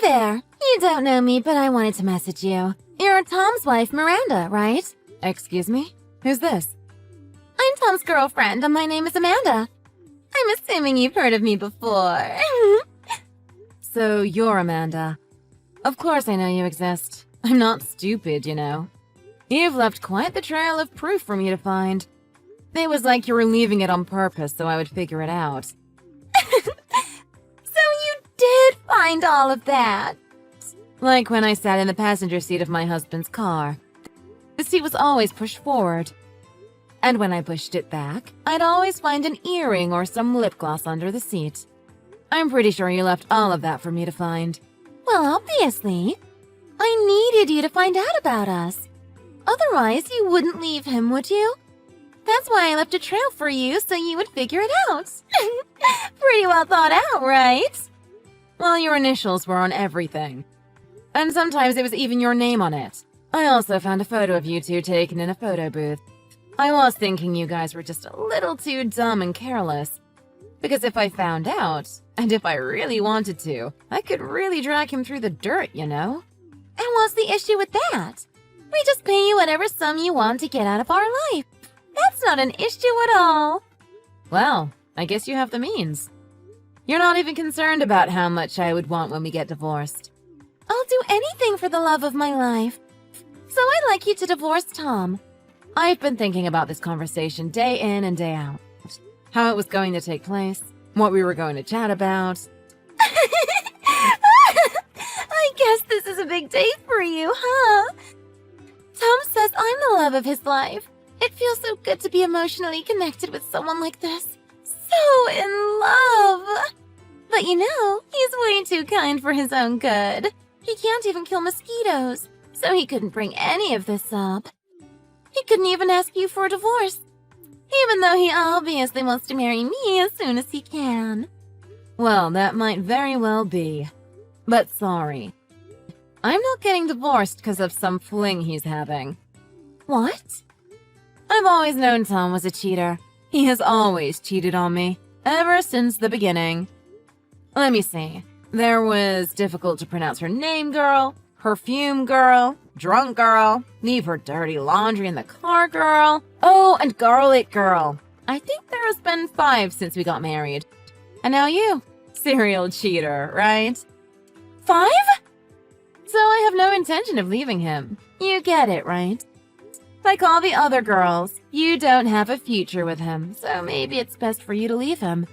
there! You don't know me, but I wanted to message you. You're Tom's wife, Miranda, right? Excuse me? Who's this? I'm Tom's girlfriend, and my name is Amanda. I'm assuming you've heard of me before. So you're Amanda. Of course I know you exist. I'm not stupid, you know. You've left quite the trail of proof for me to find. It was like you were leaving it on purpose so I would figure it out. So you did find all of that? Like when I sat in the passenger seat of my husband's car. The seat was always pushed forward. And when I pushed it back, I'd always find an earring or some lip gloss under the seat. I'm pretty sure you left all of that for me to find. Well, obviously. I needed you to find out about us. Otherwise, you wouldn't leave him, would you? That's why I left a trail for you, so you would figure it out. Pretty well thought out, right? Well, your initials were on everything. And sometimes it was even your name on it. I also found a photo of you two taken in a photo booth. I was thinking you guys were just a little too dumb and careless. Because if I found out, and if I really wanted to, I could really drag him through the dirt, you know? And what's the issue with that? We just pay you whatever sum you want to get out of our life. That's not an issue at all. Well, I guess you have the means. You're not even concerned about how much I would want when we get divorced. I'll do anything for the love of my life. So I'd like you to divorce Tom. I've been thinking about this conversation day in and day out. How it was going to take place, what we were going to chat about. I guess this is a big day for you, huh? Tom says I'm the love of his life. It feels so good to be emotionally connected with someone like this. So in love. But you know, he's way too kind for his own good. He can't even kill mosquitoes, so he couldn't bring any of this up. He couldn't even ask you for a divorce, even though he obviously wants to marry me as soon as he can. Well, that might very well be. But sorry. I'm not getting divorced because of some fling he's having. What? I've always known Tom was a cheater. He has always cheated on me, ever since the beginning. Let me see. There was difficult to pronounce her name girl, perfume girl, drunk girl, leave her dirty laundry in the car girl, oh, and garlic girl. I think there has been 5 since we got married. And now you. Serial cheater, right? 5? So I have no intention of leaving him. You get it, right? Like all the other girls, you don't have a future with him, so maybe it's best for you to leave him.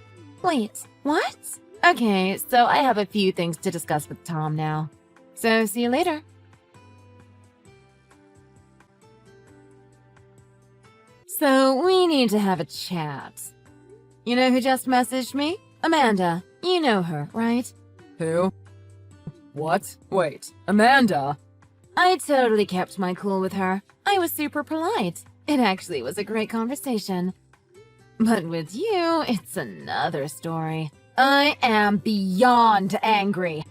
Wait, what? Okay, so I have a few things to discuss with Tom now. So see you later. So we need to have a chat. You know who just messaged me? Amanda. You know her, right? Who? What? Wait, Amanda? I totally kept my cool with her. I was super polite. It actually was a great conversation. But with you, it's another story. I am beyond angry.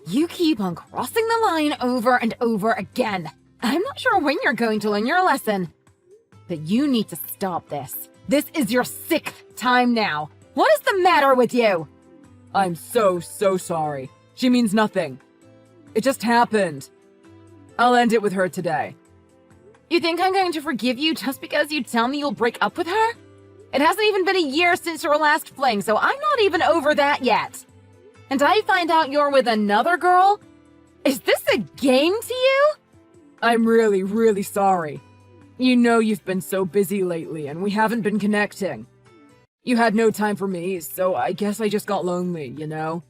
You keep on crossing the line over and over again. I'm not sure when you're going to learn your lesson. But you need to stop this. This is your 6th time now. What is the matter with you? I'm so sorry. She means nothing. It just happened. I'll end it with her today. You think I'm going to forgive you just because you tell me you'll break up with her? It hasn't even been a year since your last fling, so I'm not even over that yet. And I find out you're with another girl? Is this a game to you? I'm really sorry. You know you've been so busy lately and we haven't been connecting. You had no time for me, so I guess I just got lonely, you know?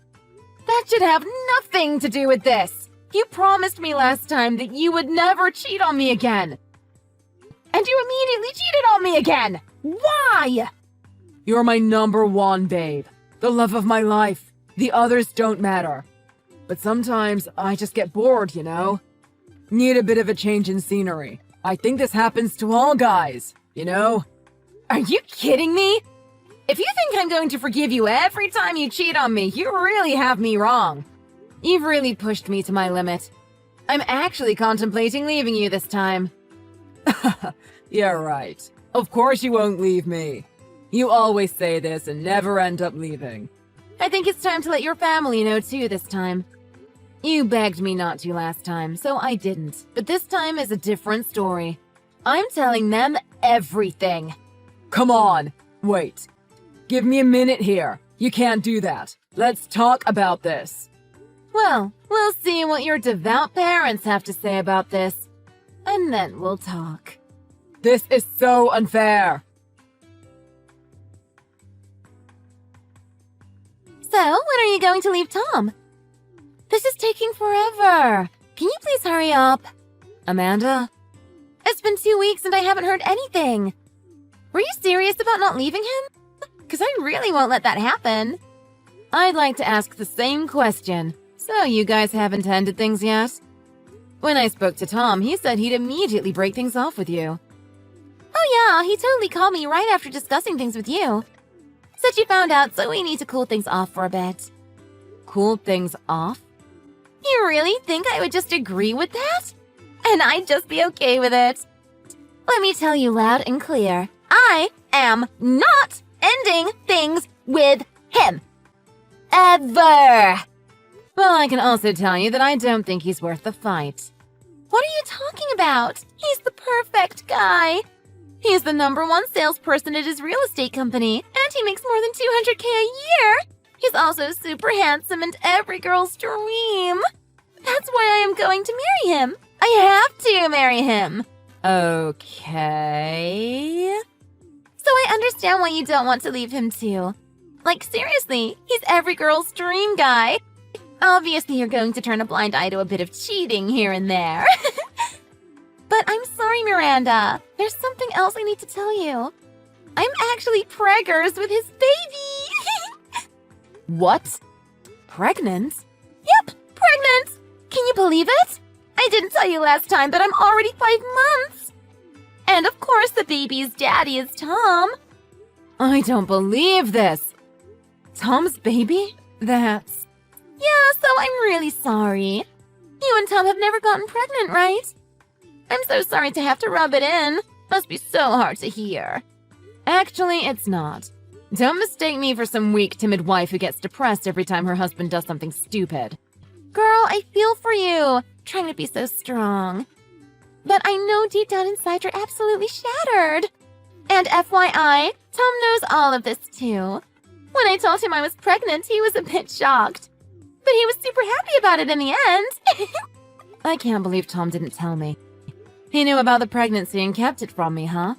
That should have nothing to do with this. You promised me last time that you would never cheat on me again. And you immediately cheated on me again. Why? You're my #1, babe. The love of my life. The others don't matter. But sometimes I just get bored, you know? Need a bit of a change in scenery. I think this happens to all guys, you know? Are you kidding me? If you think I'm going to forgive you every time you cheat on me, you really have me wrong. You've really pushed me to my limit. I'm actually contemplating leaving you this time. Yeah, right. Of course you won't leave me. You always say this and never end up leaving. I think it's time to let your family know too this time. You begged me not to last time, so I didn't. But this time is a different story. I'm telling them everything. Come on. Wait. Give me a minute here. You can't do that. Let's talk about this. Well, we'll see what your devout parents have to say about this. And then we'll talk. This is so unfair. So, when are you going to leave Tom? This is taking forever. Can you please hurry up? Amanda? It's been 2 weeks and I haven't heard anything. Were you serious about not leaving him? Because I really won't let that happen. I'd like to ask the same question. So you guys haven't ended things yet? When I spoke to Tom, he said he'd immediately break things off with you. Oh yeah, he totally called me right after discussing things with you. Said you found out, so we need to cool things off for a bit. Cool things off? You really think I would just agree with that? And I'd just be okay with it? Let me tell you loud and clear. I am not ending things with him. Ever. Well, I can also tell you that I don't think he's worth the fight. What are you talking about? He's the perfect guy. He's the #1 salesperson at his real estate company, and he makes more than $200K a year. He's also super handsome and every girl's dream. That's why I am going to marry him. I have to marry him. Okay. So I understand why you don't want to leave him too. Like seriously, he's every girl's dream guy. Obviously you're going to turn a blind eye to a bit of cheating here and there. But I'm sorry, Miranda. There's something else I need to tell you. I'm actually preggers with his baby. What? Pregnant? Yep, pregnant. Can you believe it? I didn't tell you last time, but I'm already 5 months. And of course the baby's daddy is Tom. I don't believe this. Tom's baby? That's... Yeah, so I'm really sorry. You and Tom have never gotten pregnant, right? I'm so sorry to have to rub it in. Must be so hard to hear. Actually, it's not. Don't mistake me for some weak, timid wife who gets depressed every time her husband does something stupid. Girl, I feel for you. Trying to be so strong. But I know deep down inside you're absolutely shattered. And FYI, Tom knows all of this too. When I told him I was pregnant, he was a bit shocked. But he was super happy about it in the end. I can't believe Tom didn't tell me. He knew about the pregnancy and kept it from me, huh?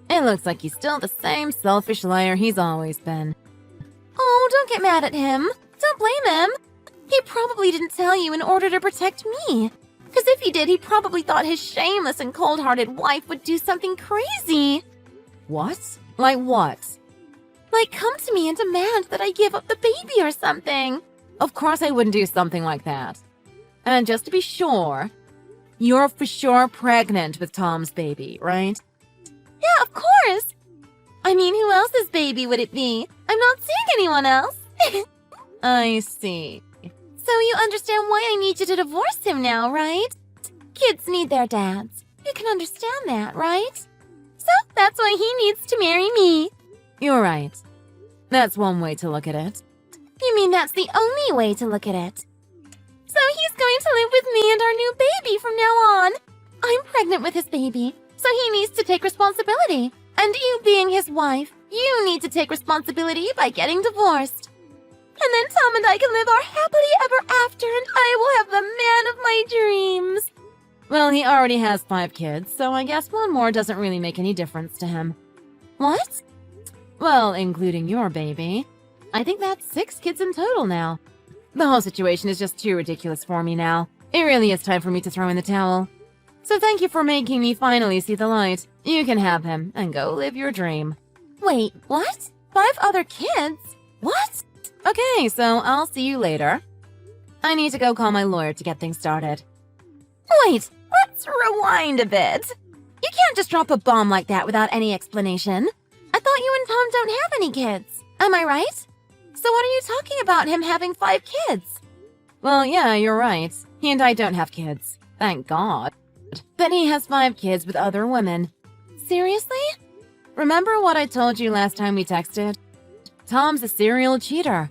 It looks like he's still the same selfish liar he's always been. Oh, don't get mad at him. Don't blame him. He probably didn't tell you in order to protect me. Because if he did, he probably thought his shameless and cold-hearted wife would do something crazy. What? Like what? Like come to me and demand that I give up the baby or something. Of course I wouldn't do something like that. And just to be sure, you're for sure pregnant with Tom's baby, right? Yeah, of course. I mean, who else's baby would it be? I'm not seeing anyone else. I see. So you understand why I need you to divorce him now, right? Kids need their dads. You can understand that, right? So that's why he needs to marry me. You're right. That's one way to look at it. You mean that's the only way to look at it? So he's going to live with me and our new baby from now on. I'm pregnant with his baby, so he needs to take responsibility. And you being his wife, you need to take responsibility by getting divorced. And then Tom and I can live our happily ever after and I will have the man of my dreams. Well, he already has 5 kids, so I guess one more doesn't really make any difference to him. What? Well, including your baby. I think that's 6 kids in total now. The whole situation is just too ridiculous for me now. It really is time for me to throw in the towel. So thank you for making me finally see the light. You can have him and go live your dream. Wait, what? 5 other kids? What? Okay, so I'll see you later. I need to go call my lawyer to get things started. Wait, let's rewind a bit. You can't just drop a bomb like that without any explanation. I thought you and Tom don't have any kids. Am I right? So what are you talking about him having 5 kids? Well, yeah, you're right. He and I don't have kids. Thank God. But he has 5 kids with other women. Seriously? Remember what I told you last time we texted? Tom's a serial cheater.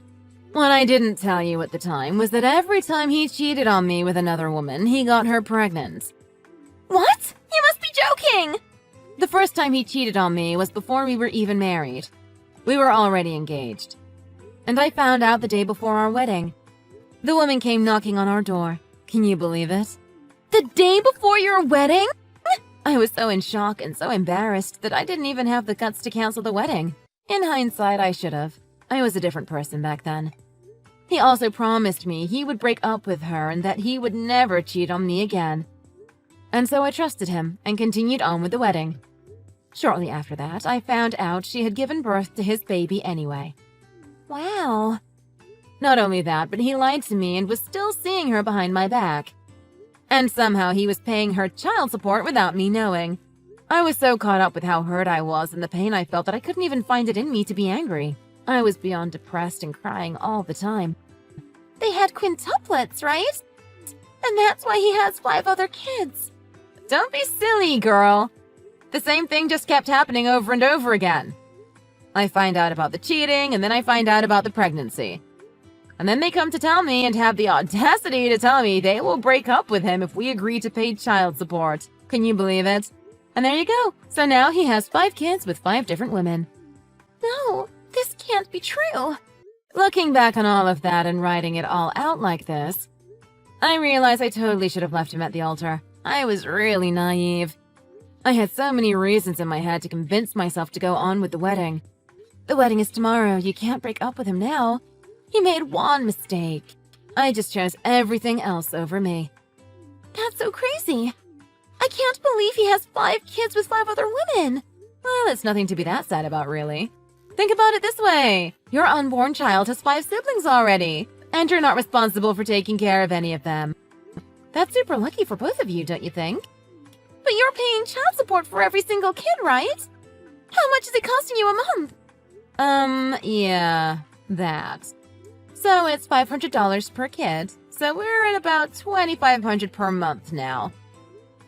What I didn't tell you at the time was that every time he cheated on me with another woman, he got her pregnant. What? You must be joking! The first time he cheated on me was before we were even married. We were already engaged. And I found out the day before our wedding. The woman came knocking on our door. Can you believe it? The day before your wedding? I was so in shock and so embarrassed that I didn't even have the guts to cancel the wedding. In hindsight, I should have. I was a different person back then. He also promised me he would break up with her and that he would never cheat on me again. And so I trusted him and continued on with the wedding. Shortly after that, I found out she had given birth to his baby anyway. Wow. Not only that, but he lied to me and was still seeing her behind my back. And somehow he was paying her child support without me knowing. I was so caught up with how hurt I was and the pain I felt that I couldn't even find it in me to be angry. I was beyond depressed and crying all the time. They had quintuplets, right? And that's why he has 5 other kids. Don't be silly, girl. The same thing just kept happening over and over again. I find out about the cheating, and then I find out about the pregnancy. And then they come to tell me and have the audacity to tell me they will break up with him if we agree to pay child support. Can you believe it? And there you go. So now he has 5 kids with 5 different women. No, this can't be true. Looking back on all of that and writing it all out like this, I realize I totally should have left him at the altar. I was really naive. I had so many reasons in my head to convince myself to go on with the wedding. The wedding is tomorrow. You can't break up with him now. He made one mistake. I just chose everything else over me. That's so crazy. I can't believe he has 5 kids with 5 other women. Well, it's nothing to be that sad about, really. Think about it this way. Your unborn child has 5 siblings already, and you're not responsible for taking care of any of them. That's super lucky for both of you, don't you think? But you're paying child support for every single kid, right? How much is it costing you a month? Yeah, that. So it's $500 per kid, so we're at about $2,500 per month now.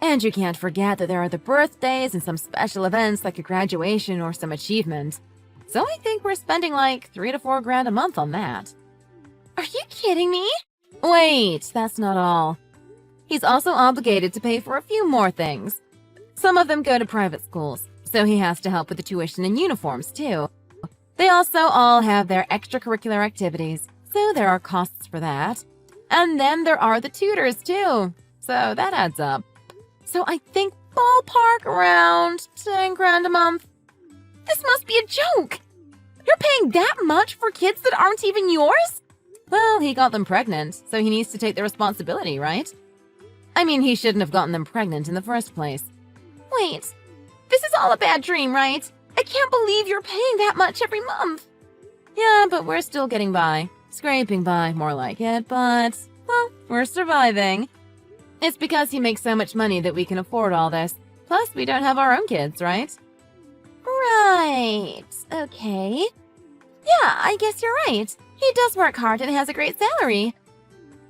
And you can't forget that there are the birthdays and some special events like a graduation or some achievement. So I think we're spending like $3 to $4 grand a month on that. Are you kidding me? Wait, that's not all. He's also obligated to pay for a few more things. Some of them go to private schools, so he has to help with the tuition and uniforms too. They also all have their extracurricular activities, so there are costs for that. And then there are the tutors too, so that adds up. So I think ballpark around 10 grand a month. This must be a joke. You're paying that much for kids that aren't even yours? Well, he got them pregnant, so he needs to take the responsibility, right? I mean, he shouldn't have gotten them pregnant in the first place. Wait, this is all a bad dream, right? I can't believe you're paying that much every month. Yeah, but we're still getting by. Scraping by, more like it, but, well, we're surviving. It's because he makes so much money that we can afford all this. Plus, we don't have our own kids, right? Right. Okay. Yeah, I guess you're right. He does work hard and has a great salary.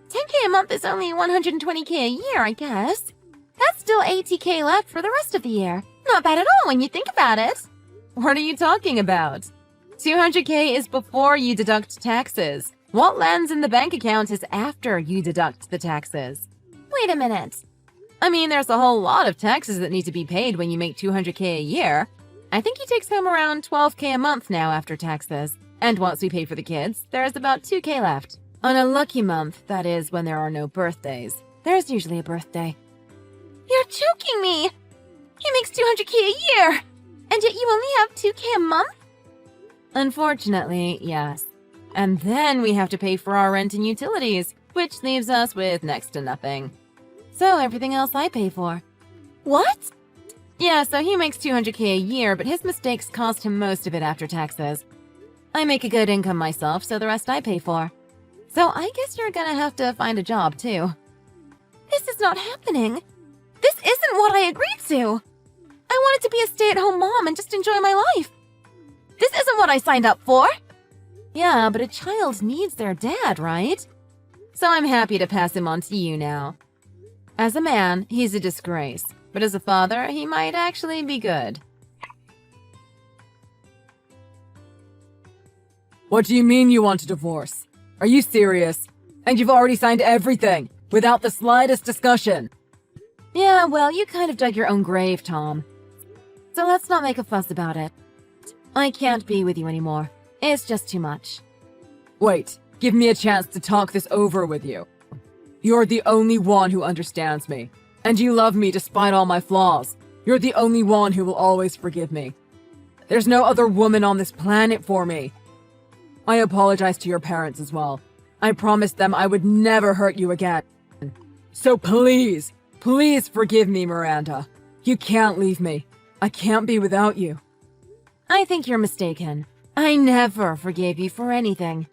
10K a month is only 120K a year, I guess. That's still 80K left for the rest of the year. Not bad at all when you think about it. What are you talking about? 200K is before you deduct taxes. What lands in the bank account is after you deduct the taxes. Wait a minute. I mean, there's a whole lot of taxes that need to be paid when you make 200K a year. I think he takes home around 12K a month now after taxes. And once we pay for the kids, there's about 2K left. On a lucky month, that is when there are no birthdays. There's usually a birthday. You're joking me! He makes 200K a year! And yet you only have 2K a month? Unfortunately, yes. And then we have to pay for our rent and utilities, which leaves us with next to nothing. So everything else I pay for. What? Yeah, so he makes 200K a year, but his mistakes cost him most of it after taxes. I make a good income myself, so the rest I pay for. So I guess you're gonna have to find a job, too. This is not happening. This isn't what I agreed to. I wanted to be a stay-at-home mom and just enjoy my life. This isn't what I signed up for. Yeah, but a child needs their dad, right? So I'm happy to pass him on to you now. As a man, he's a disgrace, but as a father, he might actually be good. What do you mean you want a divorce? Are you serious? And you've already signed everything, without the slightest discussion. Yeah, well, you kind of dug your own grave, Tom. So let's not make a fuss about it. I can't be with you anymore. It's just too much. Wait, give me a chance to talk this over with you. You're the only one who understands me. And you love me despite all my flaws. You're the only one who will always forgive me. There's no other woman on this planet for me. I apologize to your parents as well. I promised them I would never hurt you again. So please, please forgive me, Miranda. You can't leave me. I can't be without you. I think you're mistaken. I never forgave you for anything.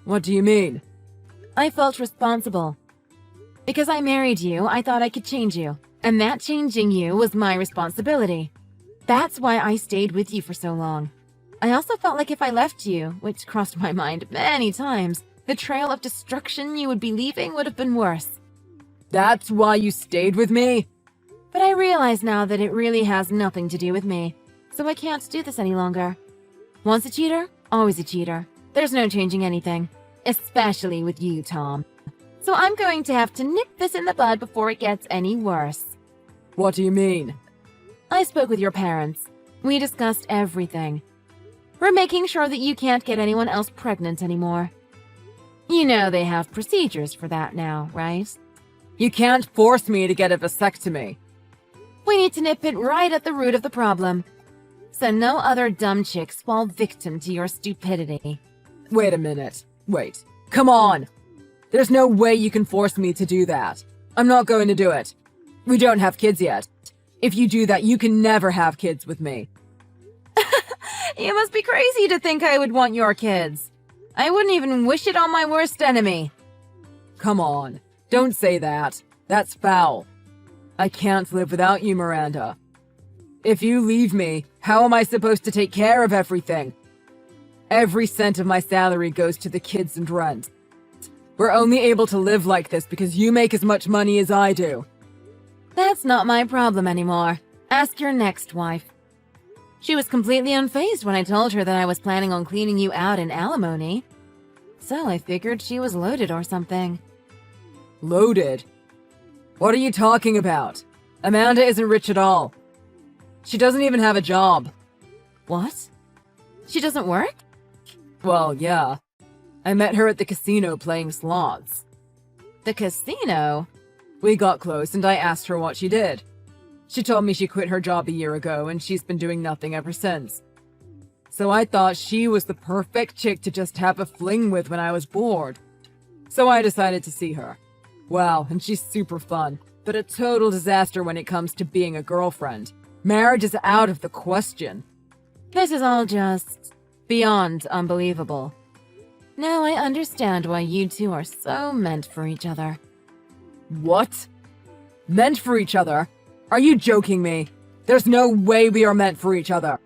What do you mean? I felt responsible. Because I married you, I thought I could change you. And that changing you was my responsibility. That's why I stayed with you for so long. I also felt like if I left you, which crossed my mind many times, the trail of destruction you would be leaving would have been worse. That's why you stayed with me? But I realize now that it really has nothing to do with me, so I can't do this any longer. Once a cheater, always a cheater. There's no changing anything, especially with you, Tom. So I'm going to have to nip this in the bud before it gets any worse. What do you mean? I spoke with your parents. We discussed everything. We're making sure that you can't get anyone else pregnant anymore. You know they have procedures for that now, right? You can't force me to get a vasectomy. We need to nip it right at the root of the problem, so no other dumb chicks fall victim to your stupidity. Wait a minute. Wait. Come on! There's no way you can force me to do that. I'm not going to do it. We don't have kids yet. If you do that, you can never have kids with me. You must be crazy to think I would want your kids. I wouldn't even wish it on my worst enemy. Come on. Don't say that. That's foul. I can't live without you, Miranda. If you leave me, how am I supposed to take care of everything? Every cent of my salary goes to the kids and rent. We're only able to live like this because you make as much money as I do. That's not my problem anymore. Ask your next wife. She was completely unfazed when I told her that I was planning on cleaning you out in alimony. So I figured she was loaded or something. Loaded? What are you talking about? Amanda isn't rich at all. She doesn't even have a job. What? She doesn't work? Well, yeah. I met her at the casino playing slots. The casino? We got close and I asked her what she did. She told me she quit her job a year ago and she's been doing nothing ever since. So I thought she was the perfect chick to just have a fling with when I was bored. So I decided to see her. Wow, and she's super fun, but a total disaster when it comes to being a girlfriend. Marriage is out of the question. This is all just beyond unbelievable. Now I understand why you two are so meant for each other. What? Meant for each other? Are you joking me? There's no way we are meant for each other.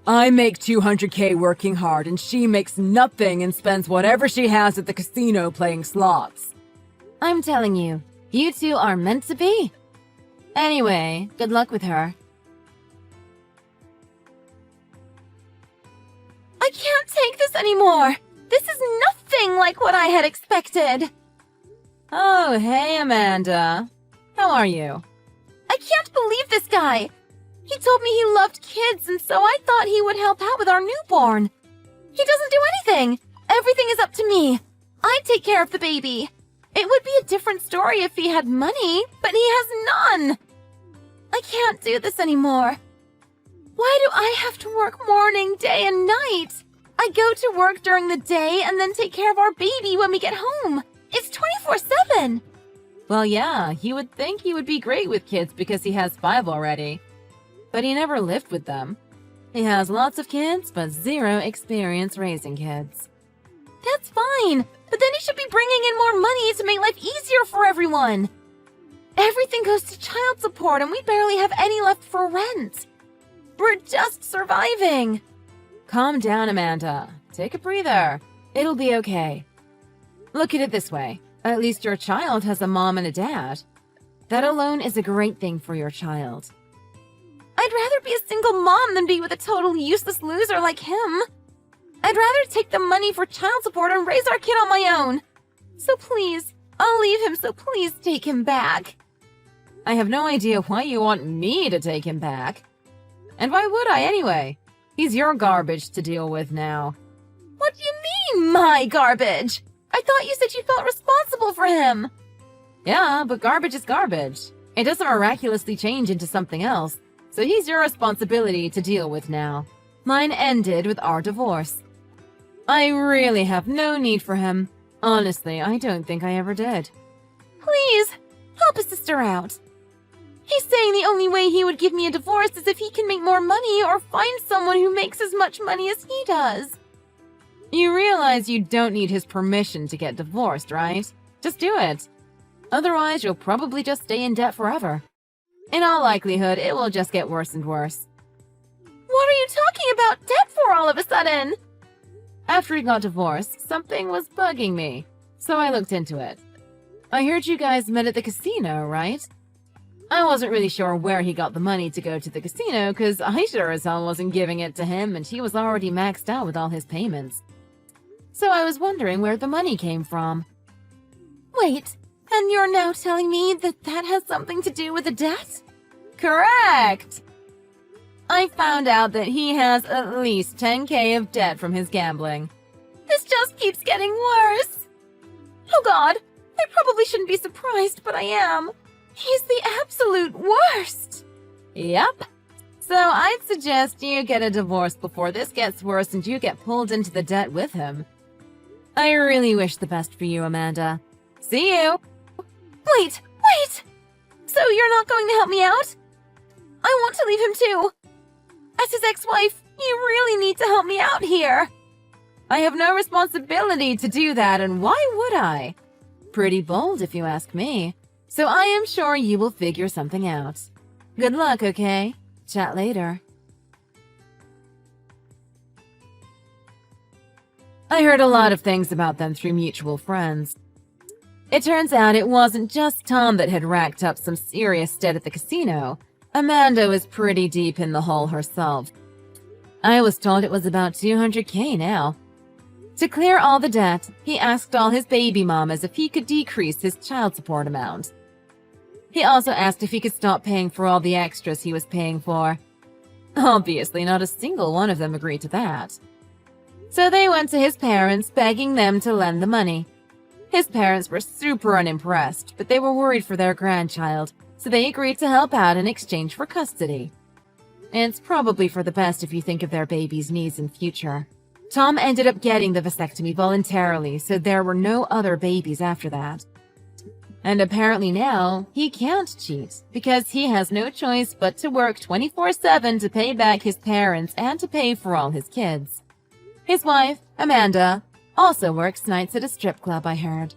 I make 200K working hard and she makes nothing and spends whatever she has at the casino playing slots. I'm telling you, you two are meant to be. Anyway, good luck with her. I can't take this anymore. This is nothing like what I had expected. Oh, hey, Amanda. How are you? I can't believe this guy. He told me he loved kids, and so I thought he would help out with our newborn. He doesn't do anything. Everything is up to me. I take care of the baby. It would be a different story if he had money, but he has none. I can't do this anymore. Why do I have to work morning, day, and night? I go to work during the day and then take care of our baby when we get home. It's 24/7. Well, yeah, you would think he would be great with kids because he has 5 already. But he never lived with them. He has lots of kids, but 0 experience raising kids. That's fine, but then he should be bringing in more money to make life easier for everyone. Everything goes to child support and we barely have any left for rent. We're just surviving. Calm down, Amanda. Take a breather. It'll be okay. Look at it this way. At least your child has a mom and a dad. That alone is a great thing for your child. I'd rather be a single mom than be with a total useless loser like him. I'd rather take the money for child support and raise our kid on my own. So please, I'll leave him, so please take him back. I have no idea why you want me to take him back. And why would I anyway? He's your garbage to deal with now. What do you mean, my garbage? I thought you said you felt responsible for him. Yeah, but garbage is garbage. It doesn't miraculously change into something else, so he's your responsibility to deal with now. Mine ended with our divorce. I really have no need for him. Honestly, I don't think I ever did. Please, help a sister out. He's saying the only way he would give me a divorce is if he can make more money or find someone who makes as much money as he does. You realize you don't need his permission to get divorced, right? Just do it. Otherwise, you'll probably just stay in debt forever. In all likelihood, it will just get worse and worse. What are you talking about debt for all of a sudden? After he got divorced, something was bugging me, so I looked into it. I heard you guys met at the casino, right? I wasn't really sure where he got the money to go to the casino, because I sure as hell wasn't giving it to him, and he was already maxed out with all his payments. So I was wondering where the money came from. Wait, and you're now telling me that that has something to do with the debt? Correct! I found out that he has at least 10K of debt from his gambling. This just keeps getting worse. Oh God, I probably shouldn't be surprised, but I am. He's the absolute worst. Yep. So I'd suggest you get a divorce before this gets worse and you get pulled into the debt with him. I really wish the best for you, Amanda. See you! Wait! So you're not going to help me out? I want to leave him too. As his ex-wife, you really need to help me out here. I have no responsibility to do that, and why would I? Pretty bold if you ask me. So I am sure you will figure something out. Good luck, okay? Chat later. I heard a lot of things about them through mutual friends. It turns out it wasn't just Tom that had racked up some serious debt at the casino. Amanda was pretty deep in the hole herself. I was told it was about 200K now. To clear all the debt, he asked all his baby mamas if he could decrease his child support amount. He also asked if he could stop paying for all the extras he was paying for. Obviously, not a single one of them agreed to that. So they went to his parents, begging them to lend the money. His parents were super unimpressed, but they were worried for their grandchild, so they agreed to help out in exchange for custody. It's probably for the best if you think of their baby's needs in future. Tom ended up getting the vasectomy voluntarily, so there were no other babies after that. And apparently now, he can't cheat, because he has no choice but to work 24/7 to pay back his parents and to pay for all his kids. His wife, Amanda, also works nights at a strip club, I heard.